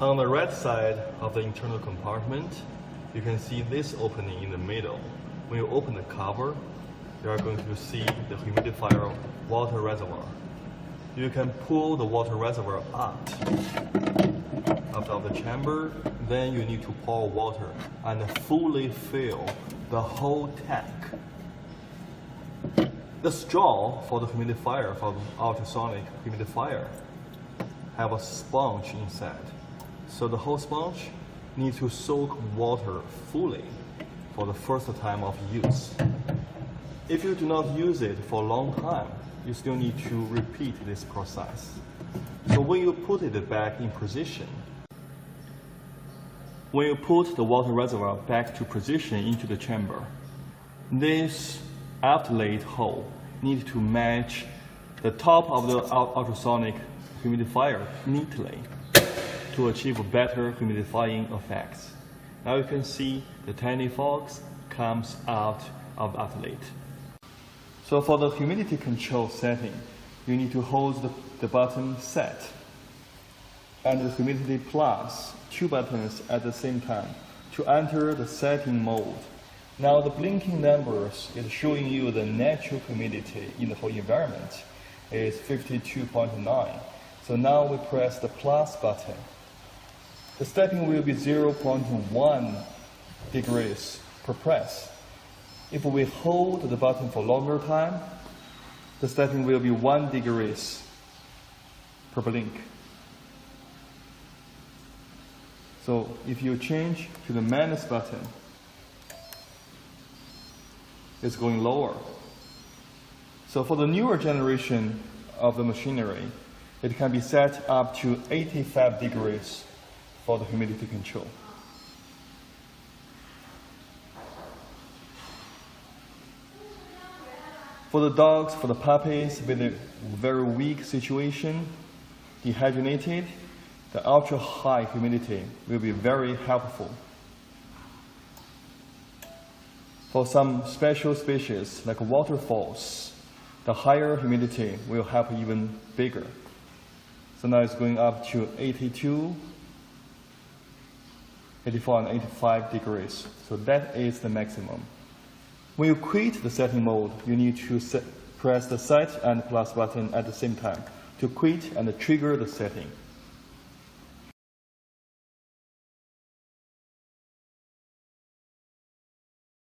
On the right side of the internal compartment, you can see this opening in the middle. When you open the cover, you are going to see the humidifier water reservoir. You can pull the water reservoir out of the chamber, then you need to pour water and fully fill the whole tank. The straw for the humidifier, for the ultrasonic humidifier, have a sponge inside. So the whole sponge needs to soak water fully for the first time of use. If you do not use it for a long time, you still need to repeat this process. So when you put it back in position, when you put the water reservoir back to position into the chamber, this outlet hole needs to match the top of the ultrasonic humidifier neatly to achieve better humidifying effects. Now you can see the tiny fogs comes out of the outlet. So for the humidity control setting, you need to hold the button set and the humidity plus 2 buttons at the same time to enter the setting mode. Now the blinking numbers is showing you the natural humidity in the whole environment is 52.9. So now we press the plus button. The stepping will be 0.1 degrees per press. If we hold the button for longer time, the stepping will be 1 degrees per blink. So if you change to the minus button, it's going lower. So for the newer generation of the machinery, it can be set up to 85 degrees for the humidity control. For the dogs, for the puppies with a very weak situation, dehydrated, the ultra high humidity will be very helpful. For some special species like waterfalls, the higher humidity will help even bigger. So now it's going up to 82, 84 and 85 degrees. So that is the maximum. When you quit the setting mode, you need to press the set and plus button at the same time to quit and trigger the setting.